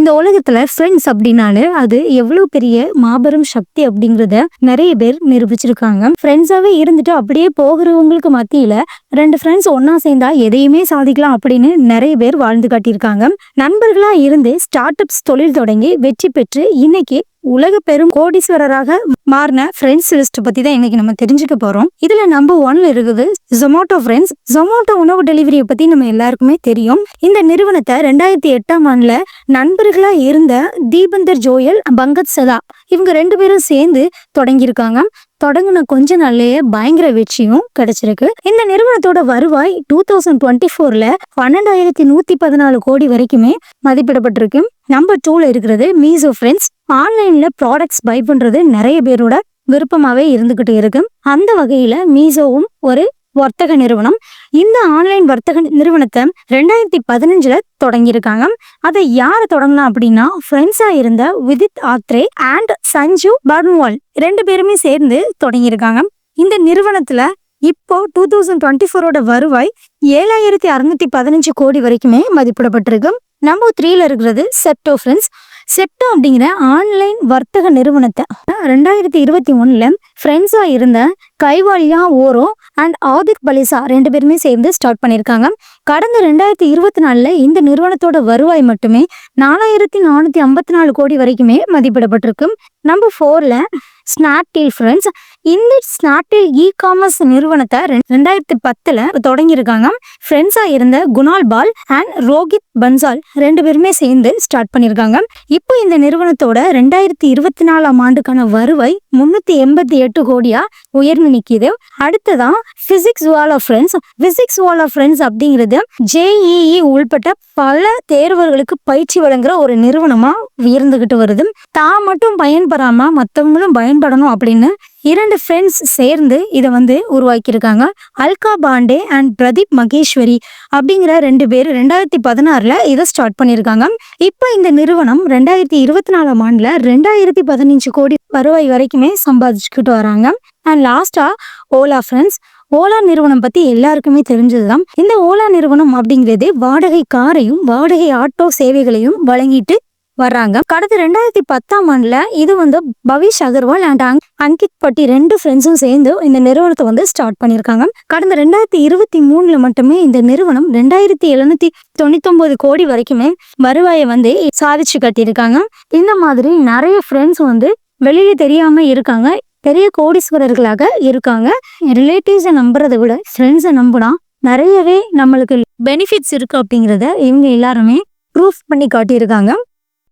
இந்த உலகத்துல ஃப்ரெண்ட்ஸ் அப்படின்னாலே அது எவ்வளவு பெரிய மாபெரும் சக்தி அப்படிங்கிறத நிறைய பேர் நிரூபிச்சிருக்காங்க. ஃப்ரெண்ட்ஸாவே இருந்துட்டு அப்படியே போகிறவங்களுக்கு மத்தியில 2 ஃப்ரெண்ட்ஸ் ஒன்னா சேர்ந்தா எதையுமே சாதிக்கலாம் அப்படின்னு நிறைய பேர் வாழ்ந்து காட்டியிருக்காங்க. நண்பர்களா இருந்து ஸ்டார்ட் அப்ஸ் தொழில் தொடங்கி வெற்றி பெற்று இன்னைக்கு உலக பெரும் கோடீஸ்வரராக மாறின ஃப்ரெண்ட்ஸ் லிஸ்ட் பத்தி தான் இன்னைக்கு நம்ம தெரிஞ்சுக்க போறோம். இதுல நம்பர் 1 இருக்குது ஜொமேட்டோ ஃப்ரெண்ட்ஸ். ஜொமேட்டோ உணவு டெலிவரியை பத்தி நம்ம எல்லாருக்குமே தெரியும். இந்த நிறுவனத்தை 2008ஆம் ஆண்டுல நண்பர்களா இருந்த தீபந்தர் ஜோயல், பங்கத் சதா இவங்க 2 பேரும் சேர்ந்து தொடங்கியிருக்காங்க. தொடங்கின கொஞ்ச நாள்லயே பயங்கர வெற்றியும் கிடைச்சிருக்கு. இந்த நிறுவனத்தோட வருவாய் 2024ல 12,114 கோடி வரைக்குமே மதிப்பிடப்பட்டிருக்கு. நம்பர் 2ல இருக்கிறது மீசோ ஃப்ரெண்ட்ஸ். ஆன்லைன்ல ப்ராடக்ட்ஸ் பை பண்றது நிறைய பேரோட விருப்பமாவே இருந்துகிட்டு இருக்கு. அந்த வகையில மீசோவும் ஒரு வர்த்தக நிறுவனம். இந்த ஆன்லைன் வர்த்தக நிறுவனத்தை 2015ல தொடங்கியிருக்காங்க. அதை யாரு தொடங்கினா அப்படின்னா ஃப்ரெண்ட்ஸா இருந்த விதித் ஆத்ரே அண்ட் சஞ்சு பர்ன்வால் 2 பேருமே சேர்ந்து தொடங்கியிருக்காங்க. இந்த நிறுவனத்துல இப்போ 2024ஓட வருவாய் 7,615 கோடி வரைக்குமே மதிப்பிடப்பட்டிருக்கு. நம்பர் 3ல இருக்கிறது செப்டோ ஃப்ரெண்ட்ஸ். செப்டோ அப்படிங்கிற ஆன்லைன் வர்த்தக நிறுவனத்தை 2021ல ஃப்ரெண்ட்ஸா இருந்த கைவாலியா ஓரோ அண்ட் ஆதிக் பலிசா 2 பேருமே சேர்ந்து ஸ்டார்ட் பண்ணியிருக்காங்க. கடந்த 2024ல இந்த நிறுவனத்தோட வருவாய் மட்டுமே 4,454 கோடி வரைக்குமே மதிப்பிடப்பட்டிருக்கு. நம்பர் 4ல ஸ்னாப்டீல் ஃப்ரெண்ட்ஸ். இந்த ஸ்னாப்டீல் இ-காமர்ஸ் நிறுவனத்தை 2010ல தொடங்கியிருக்காங்க. ஃப்ரெண்ட்ஸா இருந்த குணால் பால் அண்ட் ரோஹித் பன்சால் 2 பேருமே சேர்ந்து ஸ்டார்ட் பண்ணியிருக்காங்க. இப்போ இந்த நிறுவனத்தோட 2024ஆம் ஆண்டுக்கான வருவாய் 388 கோடியா உயர்ந்து நிக்குது. அடுத்ததான் Physics Wallah of friends. Physics Wallah of friends அப்படிங்கிறது JEE உள்பட்ட பல தேர்வர்களுக்கு பயிற்சி வழங்குற ஒரு நிறுவனமா உயர்ந்துகிட்டு வருது. தான் மட்டும் பயன்பெறாம மற்றவங்களும் பயன்படணும் அப்படின்னு 2 ஃப்ரெண்ட்ஸ் சேர்ந்து இதை உருவாக்கியிருக்காங்க. அல்கா பாண்டே அண்ட் பிரதீப் மகேஸ்வரி அப்படிங்கிற 2 பேர் 2016ல இதை ஸ்டார்ட் பண்ணியிருக்காங்க. இப்போ இந்த நிறுவனம் 2024ஆம் ஆண்டுல 2015 கோடி வருவாய் வரைக்குமே சம்பாதிச்சுக்கிட்டு வராங்க. அண்ட் லாஸ்டா ஓலா ஃப்ரெண்ட்ஸ். ஓலா நிறுவனம் பத்தி எல்லாருக்குமே தெரிஞ்சதுதான். இந்த ஓலா நிறுவனம் அப்படிங்கிறது வாடகை காரையும் வாடகை ஆட்டோ சேவைகளையும் வழங்கிட்டு வர்றாங்க. கடந்த 2010ஆம் ஆண்டுல இது பவிஷ் அகர்வால் அண்ட் அங்கித் பட்டி 2 ஃப்ரெண்ட்ஸும் சேர்ந்து இந்த நிறுவனத்தை ஸ்டார்ட் பண்ணியிருக்காங்க. கடந்த 2023ல மட்டுமே இந்த நிறுவனம் 2,799 கோடி வரைக்குமே வருவாயை சாதிச்சு கட்டியிருக்காங்க. இந்த மாதிரி நிறைய ஃப்ரெண்ட்ஸ் வெளியில தெரியாம இருக்காங்க, பெரிய கோடீஸ்வரர்களாக இருக்காங்க. ரிலேட்டிவ்ஸை நம்புறதை விட ஃப்ரெண்ட்ஸை நம்பினா நிறையவே நம்மளுக்கு பெனிஃபிட்ஸ் இருக்கு அப்படிங்கிறத இவங்க எல்லாருமே ப்ரூஃப் பண்ணி காட்டியிருக்காங்க.